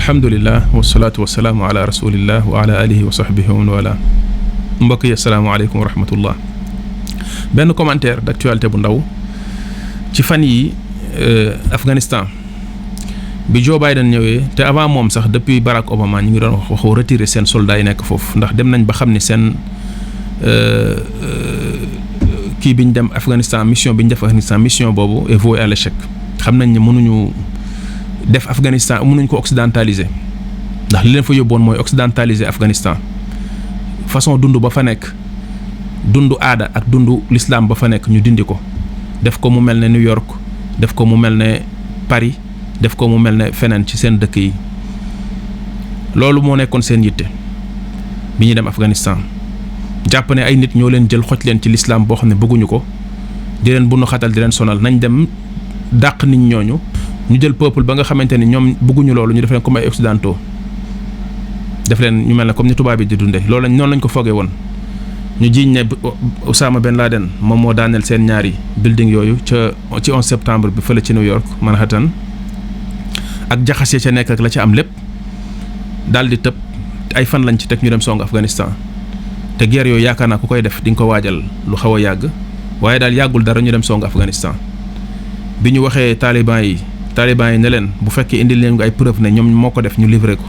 alhamdulillah wasalaatu wasalaamu ala rasulillah wa ala alihi wa sahbihi wa man wala. Mbokk yi asalaamaaleykum wa rahmatullah. benn commentaire d'actualité bu ndaw ci fan yi Afghanistan bi Joe Biden ñëwee te avant moom sax depuis Barack Obama ñu ngi doon waxu retirer seen soldats yi nekk foofu ndax dem nañ ba xam ni seen kii bi ñu dem Afghanistan mission bi ñu def Afghanistan mission boobu est vouée à l'échec. xam nañ ne mënuñu def Afghanistan mënuñ ko occidentaliser ndax li leen fa yóbboon mooy occidentaliser Afghanistan façon dund ba fa nekk dundu aada ak dundu l'islam ba fa nekk ñu dindi ko def ko mu mel ne New York def ko mu mel ne Paris def ko mu mel ne feneen ci seen dëkk yi loolu moo nekkoon seen yitte bi ñuy dem Afghanistan jàpp ne ay nit ñoo leen jël xoj leen ci l'islam boo xam ne bëgguñu ko di leen bunu xatal di leen sonal nañ dem dàq nit ñooñu ñu jël peuple ba nga xamante ni ñoom bëgguñu loolu ñu def leen comme ay occidentaux def leen ñu mel ne comme ni tubaab yi di dunde loolu lañ noonu lañ ko foogee woon ñu jiiñ ne Osama Ben Laden moom moo daaneel seen ñaari building yooyu ci 11 septembre bi fële ci New York Manhattan ak jaxase ca nekk ak la ca am lépp daal di tëb ay fan lañ ci teg ñu dem song Afghanistan te guerre yooyu yaakaar naa ku koy def di nga ko waajal lu xaw a yàgg waaye daal yàggul dara ñu dem song Afghanistan bi ñu waxee taliban yi ne leen bu fekkee indil leen ay preuve ne ñoom moo ko def ñu livré ko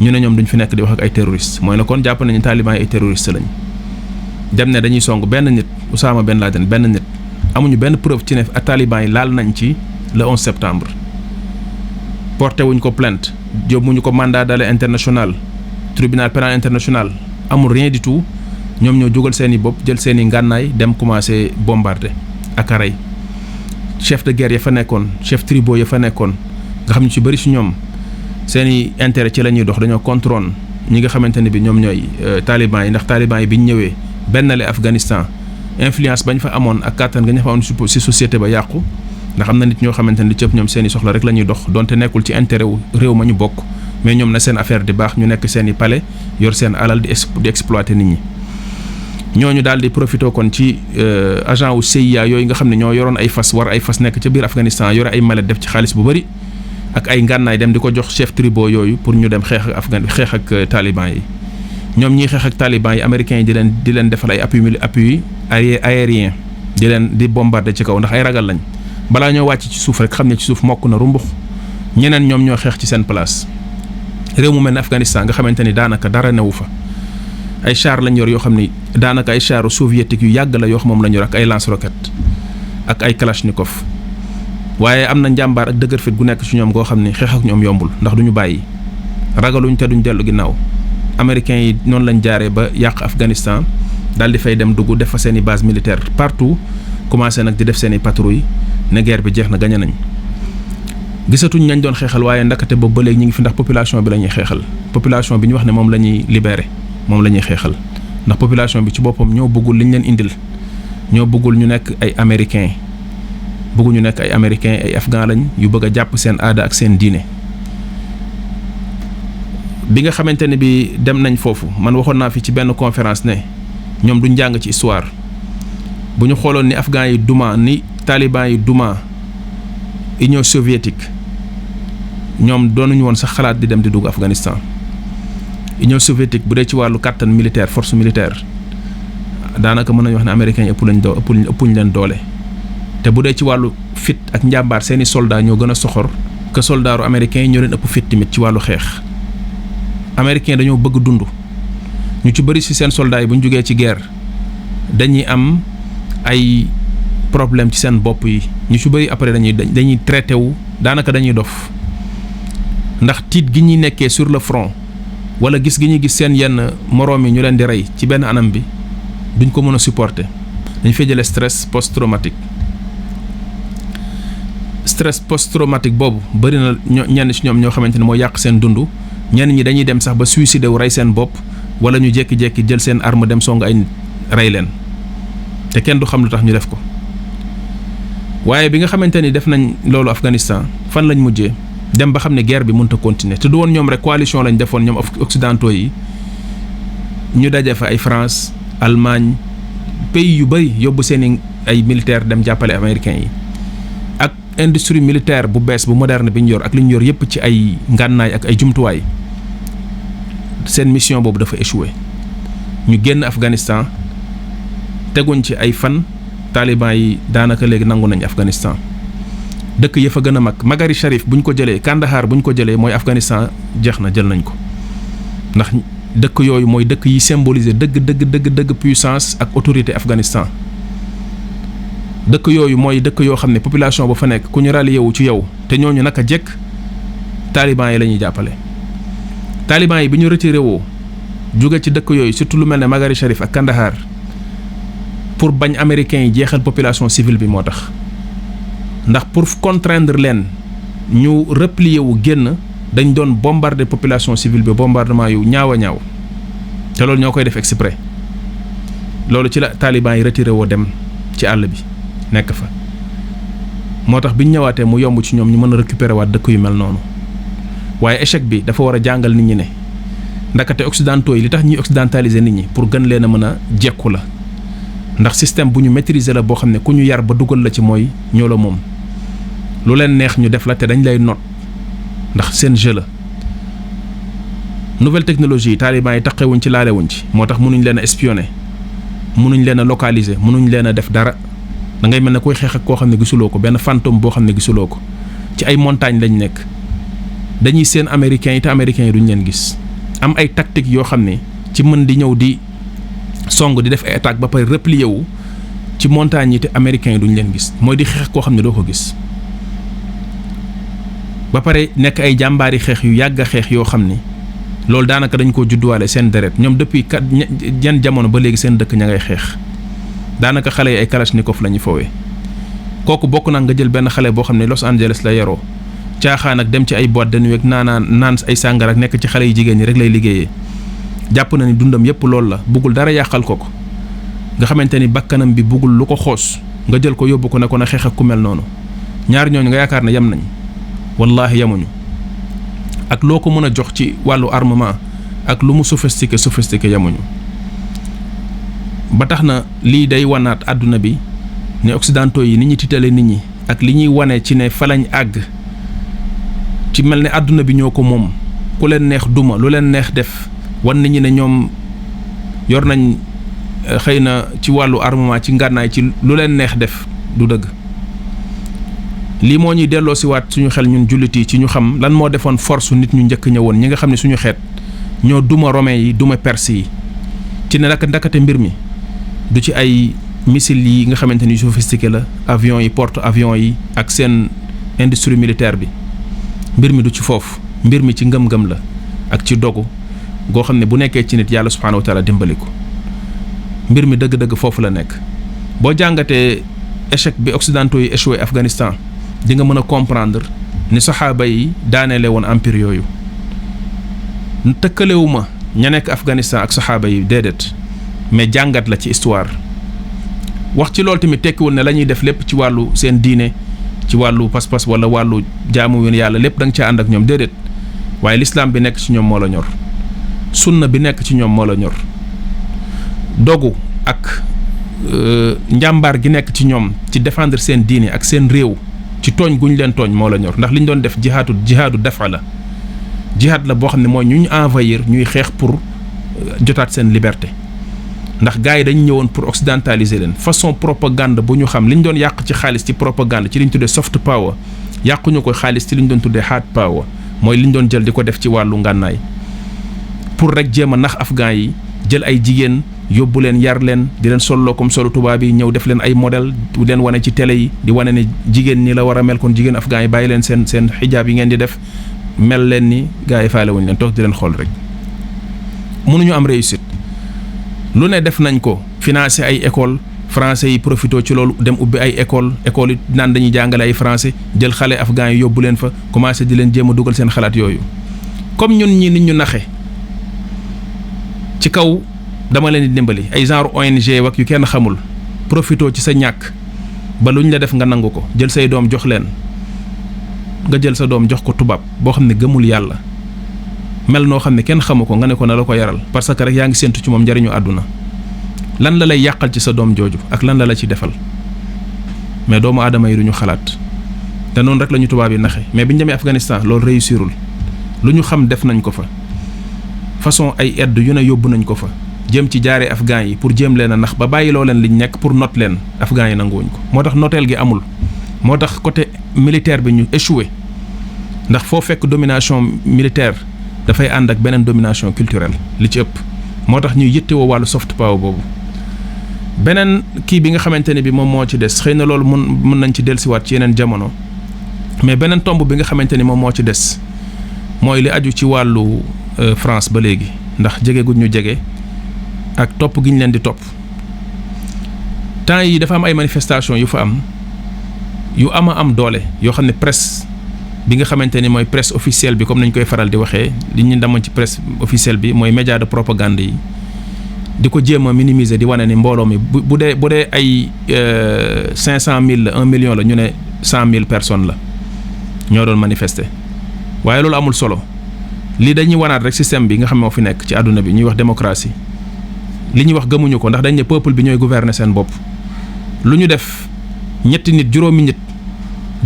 ñu ne ñoom duñ fi nekk di wax ak ay terroristes mooy ne kon jàpp nañu taliban yi ay terroristes lañ dem ne dañuy song benn nit Osama Ben Laden benn nit amuñu benn preuve ci ne taliban yi laal nañ ci le 11 septembre porté wuñ ko plainte yóbbuñu ko mandat d'arrêt international tribunal pénal international amul rien du tout ñoom ñoo jógal seen i bopp jël seen i ngànnaay dem commencé bombarder ak a rey chef de guerre ya fa nekkoon chef tribaux ya fa nekkoon nga xam ne ci bëri si ñoom seen i intérêt ci la ñuy dox dañoo contrôle ñi nga xamante ne bi ñoom ñooy taliban yi ndax taliban yi bi ñu ñëwee bennale Afghanistan influence bañ fa amoon ak kàttan nga ñu fa amoon si société ba yàqu ndax am na nit ñoo xamante ne li cëpp ñoom seen i soxla rek la ñuy dox donte nekkul ci intérêt wu réew ma ñu bokk mais ñoom na seen affaire di baax ñu nekk seen i palais yor seen alal di exploiter nit ñi ñooñu daal di profité kon ci agent wu CIA yooyu nga xam ne ñoo yoroon ay fas war ay fas nekk ca biir Afghanistan yore ay mallette def ci xaalis bu bëri ak ay ngànnaay dem di ko jox chef tribaux yooyu pour ñu dem xeex ak taliban yi ñoom ñiy xeex ak taliban yi américains yi di leen defal ay appui aérien di bombarder ci kaw ndax ay ragal lañ balaa ñoo wàcc ci suuf rek xam ne ci suuf mokk na rumbux ñeneen ñoom ñoo xeex ci seen place réew mu mel ne Afghanistan nga xamante ni daanaka dara newu fa ay char lañ yor yoo xam ni daanaka ay charu soviétique yu yàgg la yoo xam moom lañ yor ak ay lance-roquettes ak ay kalachnikov waaye am na njàmbaar ak dëgër fit gu nekk ci ñoom goo xam ni xeex ak ñoom yombul ndax duñu bàyyi ragaluñ te duñ dellu ginnaaw américains yi noonu lañ jaaree ba yàq Afghanistan daal di fay dem dugg def fa seen i base militaire partout commencé nag di def seen i patrouille ne guerre bi jeex na gañe nañ gisatuñ nañ doon xeexal waaye ndakate boobu ba léegi ñu ngi fi ndax population bi la ñuy xeexal population bi ñu wax ne moom la ñuy libéré moom la ñuy xeexal ndax population bi ci boppam ñoo bëggul liñ leen indil ñoo bëggul ñu nekk ay américains bëgguñu nekk ay américains ay afghans lañ yu bëgg a jàpp seen aada ak seen diine. bi nga xamante ne bi dem nañ foofu man waxoon naa fi ci benn conférence ne ñoom duñ jàng ci histoire bu ñu xooloon ni afghans yi duma ni taliban yi duma Union soviétique ñoom doonuñu woon sax xalaat di dem di dugg Afghanistan. Union soviétique bu dee ci wàllu kàttan militaire force militaire daanaka mën nañu wax ne américains yi ëppuñ leen doole te bu dee ci wàllu fit ak njàmbaar seeni soldats ñoo gën a soxor que soldaaru américains yi ñoo leen ëpp fit tamit ci wàllu xeex. américains dañoo bëgg dund ñu ci bëri ci seen soldats yi bu ñu jógee ci guerre dañuy am ay problème ci seen bopp yi ñu ci bëri après dañuy traité wu daanaka dañuy dof ndax tiit gi ñuy nekkee sur le front. wala gis gi ñuy gis seen yenn moroom yi ñu leen di rey ci benn anam bi duñ ko mën a supporter dañ fay jëlee stress post-traumatique boobu bëri na ñenn ci ñoom ñoo xamante ne moo yàq seen dund ñenn ñi dañuy dem sax ba suicider wu rey seen bopp wala ñu jékki-jékki jël seen arme dem song ay rey leen te kenn du xam lu tax ñu def ko waaye bi nga xamante ni def nañ loolu Afghanistan fan lañ mujjee. dem ba xam ne guerre bi mënut a continuer te du woon ñoom rek coalition lañ defoon ñoom occidentaux yi ñu daje fa ay France Allemagne pays yu bëri yóbbu seen ay militaires dem jàppale américains yi ak industrie militaire bu bees bu moderne bi ñu yor ak li ñu yor yépp ci ay ngànnaay ak ay jumtuwaay seen mission boobu dafa échoué ñu génn Afghanistan teguñ ci ay fan taliban yi daanaka léegi nangu nañ Afghanistan dëkk ya fa gën a mag Magari Sharif bu ñu ko jëlee Kandahar bu ñu ko jëlee mooy Afghanistan jeex na jël nañ ko ndax dëkk yooyu mooy dëkk yi symboliser dëgg puissance ak autorité Afghanistan dëkk yooyu mooy dëkk yoo xam ne population ba fa nekk ku ñu rallié wu ci yow te ñooñu naka jekk taliban yi la ñuy jàppale taliban yi bi ñu retiré woo jóge ci dëkk yooyu surtout lu mel ne Magari Sharif ak Kandahar pour bañ américains yi jeexal population civile bi moo tax ndax pour contraindre leen ñu replier wu génn dañ doon bombarder population civile bi bombardement yu ñaaw a ñaaw te loolu ñoo koy def exprès loolu ci la taliban yi retiré woo dem ci àll bi nekk fa moo tax biñ ñëwaatee mu yomb ci ñoom ñu mën a récupérer waat dëkk yu mel noonu waaye échec bi dafa war a jàngal nit ñi ne ndakate occidentaux yi li tax ñuy occidentaliser nit ñi pour gën leen a mën a jekku la ndax système bu ñu maîtriser la boo xam ne ku ñu yar ba dugal la ci mooy ñoo la moom lu leen neex ñu def la te dañ lay not ndax seen jeu la nouvelle technologie yi taliban yi taqewuñ ci laalewuñ ci moo tax mënuñ leen a espionner mënuñ leen a localiser mënuñ leen a def dara da ngay mel ne koy xeex ak koo xam ne gisuloo ko benn fantôme boo xam ne gisuloo ko ci ay montagnes lañ nekk dañuy seen américains yi te américains yi duñ leen gis am ay tactiques yoo xam ne ci mën di ñëw di song di def ay attaque ba pare replier wu ci montagnes yi te américains yi duñ leen gis mooy di xeex koo xam ne doo ko gis ba pare nekk ay jàmbaari xeex yu yàgg a xeex yoo xam ni loolu daanaka dañ koo judduwaale seen deret ñoom depuis yan jamono ba léegi seen dëkk ña ngay xeex daanaka xale yi ay kalachnikov la ñuy foowee kooku bokk na nga jël benn xale boo xam ne Los Angeles la yaroo caaxaan ak dem ci ay boîte de nuit ak naan ay sàngara ak nekk ci xale yu jigéen ñi rek lay liggéeyee jàpp na ni dundam yépp loolu la buggul dara yàqal ko nga xamante ni bakkanam bi buggul lu ko xoos nga jël ko yóbbu ko ne ko na xeex ak ku mel noonu ñaar ñooñu nga yaakaar ne yem nañ wallahi yemuñu ak loo ko mën a jox ci wàllu armement ak lu mu sophistiqué yemuñu ba tax na lii day wanaat àdduna bi ne occidentaux yi ni ñuy tiitale nit ñi ak li ñuy wane ci ne fa lañ àgg ci mel ne àdduna bi ñoo ko moom ku leen neex duma lu leen neex def wan nit ñi ne ñoom yor nañ xëy na ci wàllu armement ci ngànnaay ci lu leen neex def du dëgg lii moo ñuy delloo si waat suñu xel ñun jullit yi ci ñu xam lan moo defoon force nit ñu njëkk ñëwoon ñi nga xam ne suñu xeet ñoo duma romain yi duma perse yi ci ne ndakate mbir mi du ci ay missiles yi nga xamante ni sophistiqué la avions yi porte avions yi ak seen industrie militaire bi mbir mi du ci foofu mbir mi ci ngëm-ngëm la ak ci dogu goo xam ne bu nekkee ci nit yàlla subhaanahu wa taala dimbali ko mbir mi dëgg-dëgg foofu la nekk boo jàngatee échec bi occidentaux yi échoué Afghanistan di nga mën a comprendre ni saxaaba yi daaneele woon empire yooyu tëkkalewuma ña nekk Afghanistan ak saxaaba yi déedéet mais jàngat la ci histoire wax ci loolu tamit tekkiwul ne la ñuy def lépp ci wàllu seen diine ci wàllu pas-pas wala wàllu jaamu wi yàlla lépp da nga caa ànd ak ñoom déedéet waaye l'islam bi nekk ci ñoom moo la ñor sunna bi nekk ci ñoom moo la ñor dogu ak njàmbaar gi nekk ci ñoom ci défendre seen diine ak seen réew ci tooñ guñ leen tooñ moo la ñor ndax li ñu doon def jihaadu dafa la jihaad la boo xam ne mooy ñu envahir ñuy xeex pour jotaat seen liberté ndax gars yi dañu ñëwoon pour occidentaliser leen façon propagande bu ñu xam li ñu doon yàq ci xaalis ci propagande ci li ñu tuddee soft power yàquñu ko xaalis ci li ñu doon tuddee hard power mooy li ñu doon jël di ko def ci wàllu ngànnaay pour rek jéem a nax afghan yi jël ay jigéen yóbbu leen yar leen di leen solloo comme solu tubaab yi ñëw def leen ay modèle di leen wane ci télé yi di wane ne jigéen ñi la war a mel kon jigéen afghan yi bàyyi leen seen xijaab yi ngeen di def mel leen ni gars yi faale wuñ leen toog di leen xool rek mënuñu am réussite lu ne def nañ ko financer ay école français yi profité ci loolu dem ubbi ay école yi naan dañuy jàngale ay français jël xale afghan yi yóbbu leen fa commencé di leen jéem a dugal seen xalaat yooyu comme ñun ñi nit ñu naxe ci kaw dama leen di dimbali ay genre ONG wak yu kenn xamul profité ci sa ñàkk ba luñ la def nga nangu ko jël say doom jox leen nga jël sa doom jox ko tubaab boo xam ne gëmul yàlla mel noo xam ne kenn xamu ko nga ne ko na la ko yaral parce que rek yaa ngi séntu ci moom njariñu àdduna lan la lay yàqal ci sa doom jooju ak lan la ci defal mais doomu aadama yi duñu xalaat te noonu rek la ñu tubaab yi naxe mais bi ñu demee Afghanistan loolu réussirul lu ñu xam def nañ ko fa façon ay aide yu ne yóbbu nañ ko fa jëm ci jaaree afghan yi pour jéem leen a nax ba bàyyiloo leen liñ nekk pour not leen afghan yi nanguwuñ ko moo tax noteel gi amul moo tax côté militaire bi ñu échoué ndax foo fekk domination militaire dafay ànd ak beneen domination culturelle li ci ëpp moo tax ñuy yittewoo wàllu soft power boobu beneen kii bi nga xamante ne bi moom moo ci des xëy na loolu mun nañ ci dellusiwaat ci yeneen jamono mais beneen tomb bi nga xamante ni moom moo ci des mooy li aju ci wàllu France ba léegi ndax jege guñ ñu jege ak topp gi ñu leen di topp temps yi dafa am ay manifestation yu fa am yu am doole yoo xam ne presse bi nga xamante ni mooy presse officielle bi comme nañ koy faral di waxee li ñu demoon ci presse officielle bi mooy média de propagande yi di ko jéem a minimiser di wane ni mbooloo mi bu dee ay 500 000 1 million la ñu ne 100 000 personnes la ñoo doon manifester waaye loolu amul solo lii dañuy wanaat rek système bi nga xam moo fi nekk ci àdduna bi ñuy wax démocratie li ñuy wax gëmuñu ko ndax dañ ne peuple bi ñooy gouverner seen bopp lu ñu def ñetti nit juróomi nit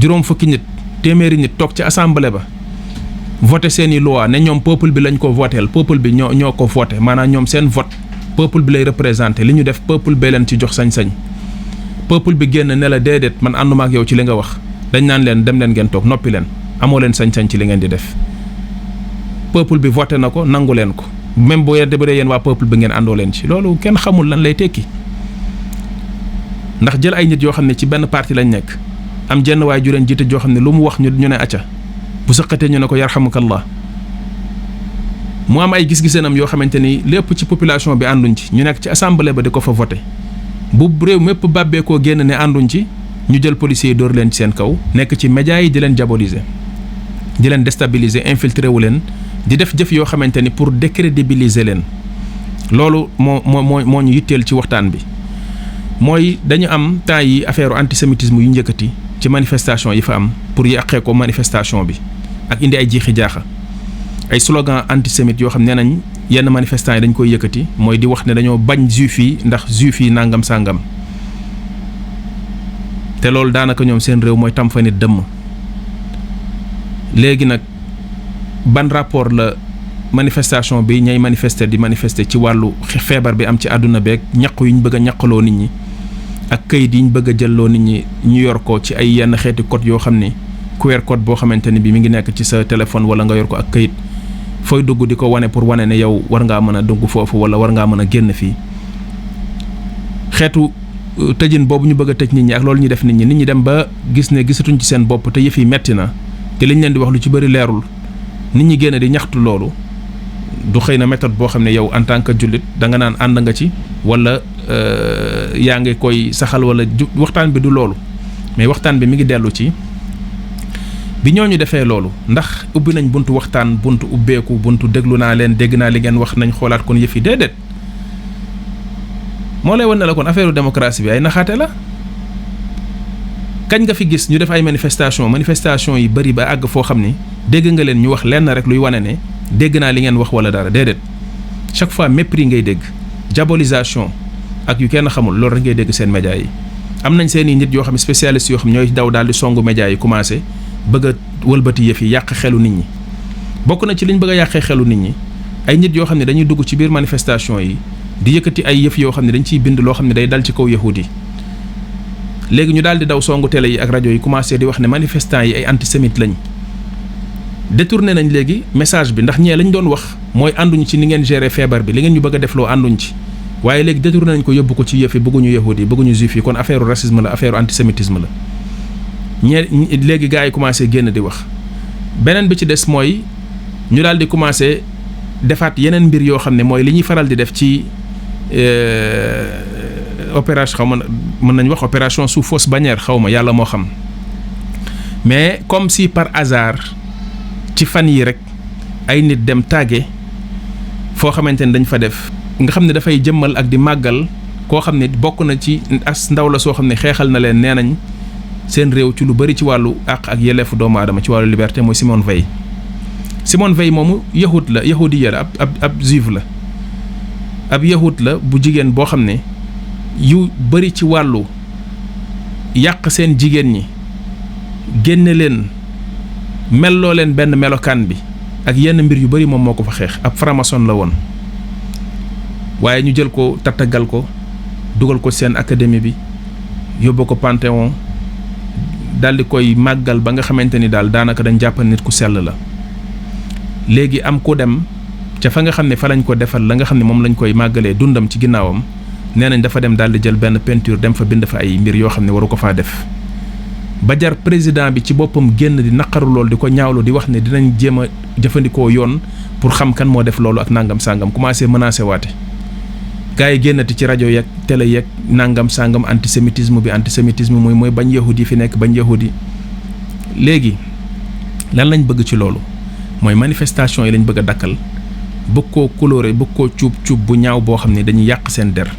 juróom fukki nit téeméeri nit toog ci assemblée ba voté seeni loi ne ñoom peuple bi lañ ko voteel peuple bi ñoo ko voté maanaam ñoom seen vote peuple bi lay représenté li ñu def peuple bee leen ci jox sañ-sañ peuple bi génn ne la déedéet man ànduma ak yow ci li nga wax dañ naan leen dem leen ngeen toog noppi leen amoo leen sañ-sañ ci li ngeen di def peuple bi voté na ko nangu leen ko même bu dee yéen waa peuple bi ngeen àndoo leen ci loolu kenn xamul lan lay tekki ndax jël ay nit yoo xam ne ci benn parti lañ nekk am jenn waay ju leen jiite joo xam ne lu mu wax ñu ne acca bu sëqatee ñu ne ko yarhamukallah mu am ay gis-gisenam yoo xamante ni lépp ci population bi ànduñ ci ñu nekk ci assemblée ba di ko fa voté bu réew mépp bàbbee koo génn ne ànduñ ci ñu jël policiers yi dóor leen ci seen kaw nekk ci médias yi di leen diaboliser di leen déstabiliser infiltré wu leen di def jëf yoo xamante ni pour décrédibiliser leen loolu moo ñu yitteel ci waxtaan bi mooy dañu am temps yi affaire antisémitisme yu njëkkati ci manifestation yi fa am pour yàqee ko manifestation bi ak indi ay jiixi jaaxa ay slogan antisémite yoo xam ne nañ yenn manifestants yi dañ koy yëkkati mooy di wax ne dañoo bañ juif yi ndax juif yi nangam sàngam te loolu daanaka ñoom seen réew mooy tam fa nit dëmm léegi nag ban rapport la manifestation bi ñay manifester di manifester ci wàllu feebar bi am ci àdduna beeg ñaq yu ñu bëgg a ñaqaloo nit ñi ak këyit yi ñu bëgg a jëlloo nit ñi ñu yor ko ci ay yenn xeeti code yoo xam ni QR code boo xamante ni bi mi ngi nekk ci sa téléphone wala nga yor ko ak këyit fooy dugg di ko wane pour wane ne yow war ngaa mën a dugg foofu wala war ngaa mën a génn fii xeetu tëjin boobu ñu bëgg a tëj nit ñi ak loolu ñu def nit ñi dem ba gis ne gisatuñ ci seen bopp te yëf yi metti na te liñ leen di wax lu ci bëri leerul nit ñi génn di ñaxtu loolu du xëy na méthode boo xam ne yow en tant que jullit da nga naan ànd nga ci wala yaa ngi koy saxal wala waxtaan bi du loolu mais waxtaan bi mi ngi dellu ci bi ñooñu defee loolu ndax ubbi nañ buntu waxtaan buntu ubbeeku buntu déglu naa leen dégg naa li ngeen wax nañ xoolaat kon yëf yi déedéet moo lay wan ne la kon affaire démocratie bi ay naxaate la kañ nga fi gis ñu def ay manifestation yi bari ba àgg foo xam ni dégg nga leen ñu wax lenn rek luy wane ne dégg naa li ngeen wax wala dara déedéet chaque fois mépris ngay dégg diabolisation ak yu kenn xamul loolu rek ngay dégg seen médias yi am nañ seen i nit yoo xam ne spécialistes yoo xam ñooy daw daal di songu médias yi commencé bëgg a wëlbati yëf yi yàq xelu nit ñi bokk na ci liñ bëgg a yàqee xelu nit ñi ay nit yoo xam ne dañuy dugg ci biir manifestation yi di yëkkati ay yëf yoo xam ne dañ ciy bind loo xam ne day dal ci kaw yahud yi léegi ñu daal di daw songu télé yi ak rajo yi commencé di wax ne manifestants yi ay antisémites lañ détourné nañ léegi message bi ndax ñee lañ doon wax mooy ànduñ ci ni ngeen gérer feebar bi li ngeen ñu bëgg a defloo ànduñ ci waaye léegi détourné nañ ko yóbbu ko ci yëf yi bëgguñu yahud yi bëgguñu juif yi kon affaire racisme la affaire antisémitisme la léegi gars yi commencé génn di wax beneen bi ci des mooy ñu daal di commencé defaat yeneen mbir yoo xam ne mooy li ñuy faral di def ci opération xaw ma mën nañ wax opération sous fausse bannière xaw ma yàlla moo xam mais comme si par hasard ci fan yi rek ay nit dem tàgge foo xamante ni dañ fa def nga xam ne dafay jëmmal ak di màggal koo xam ne bokk na ci as ndaw la soo xam ne xeexal na leen nee nañ seen réew ci lu bari ci wàllu àq ak yelleefu doomu aadama ci wàllu liberté mooy Simone Veil moomu yahudiya la ab juif la ab yahud la bu jigéen boo xam ne yu bari ci wàllu yàq seen jigéen ñi génne leen melloo leen benn melokaan bi ak yenn mbir yu bari moom moo ko fa xeex ab franc-maçon la woon waaye ñu jël ko tattagal ko dugal ko seen académie bi yóbbu ko Panthéon daal di koy màggal ba nga xamante ni daal daanaka dañ jàpp nit ku sell la léegi am ku dem ca fa nga xam ne fa lañ ko defal la nga xam ne moom lañ koy màggalee dundam ci ginnaawam nee nañ dafa dem daal di jël benn peinture dem fa bind fa ay mbir yoo xam ne waru ko faa def ba jar président bi ci boppam génn di naqaru lool di ko ñaawlu di wax ne dinañ jéem a jëfandikoo yoon pour xam kan moo def loolu ak nangam sangam commencé menacé waate gars yi génnati ci rajo yeeg télé yeeg nangam sangam antisémitisme mooy bañ yahudi yi fi nekk bañ yahudi léegi lan lañ bëgg ci loolu mooy manifestation yi lañ bëgg a dakkal bëgg koo coloré bëgg koo cuub bu ñaaw boo xam ne dañuy yàq seen der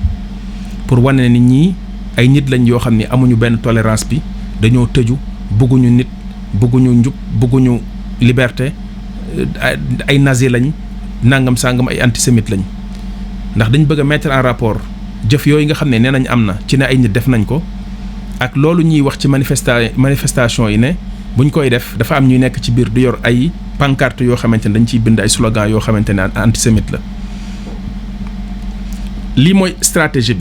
pour wane ne nit ñi ay nit lañ yoo xam ne amuñu benn tolérance bi dañoo tëju bëgguñu nit bëgguñu njub bëgguñu liberté ay nazi lañ nangam sangam ay antisémite lañ ndax dañ bëgg a mettre en rapport jëf yooyu nga xam ne nee nañ am na ci ne ay nit def nañ ko ak loolu ñuy wax ci manifestation yi ne buñ koy def dafa am ñuy nekk ci biir di yor ay pancarte yoo xamante ne dañ ciy bind ay slogan yoo xamante ne antisémite la lii mooy stratégie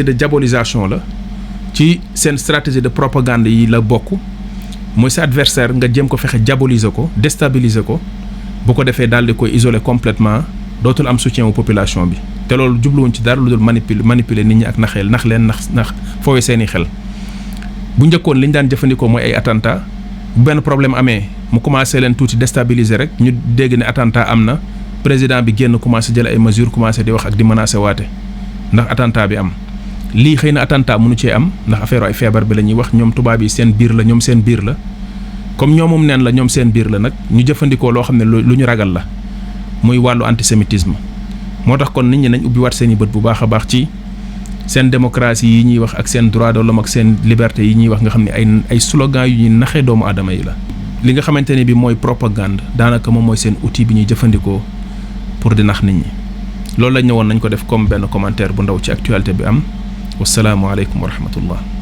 de diabolisation la ci seen stratégie de propagande yi la bokk mooy sa adversaire nga jéem ko fexe diaboliser ko déstabiliser ko bu ko defee daal di koy isoler complètement dootul am soutien wu population bi te loolu jubluwuñ ci dara lu dul manipuler nit ñi ak nax foowe seeni xel bu njëkkoon li ñu daan jëfandikoo mooy ay attentat bu benn problème amee mu commencé leen tuuti déstabiliser rek ñu dégg ne attentat am na président bi génn commencé jël ay mesures commencé di wax ak di menacer waate ndax attentat bi am lii xëy na attentat mënu cee am ndax affaire ay feebar bi la ñuy wax ñoom tubaab yi seen biir la ñoom seen biir la comme ñoomum neen la ñoom seen biir la nag ñu jëfandikoo loo xam ne lu ñu ragal la muy wàllu antisémitisme moo tax kon nit ñi nañ ubbi waat seen i bët bu baax a baax ci seen démocratie yi ñuy wax ak seen droit de l'homme ak seen liberté yi ñuy wax nga xam ne ay slogan yu ñuy naxee doomu aadama yi la li nga xamante ne bi mooy propagande daanaka moom mooy seen outil bi ñuy jëfandikoo pour di nax nit ñi loolu lañ ñëwoon nañ ko def comme benn commentaire bu ndaw ci actualité bi am wasalaamualeykum wa rahmatullah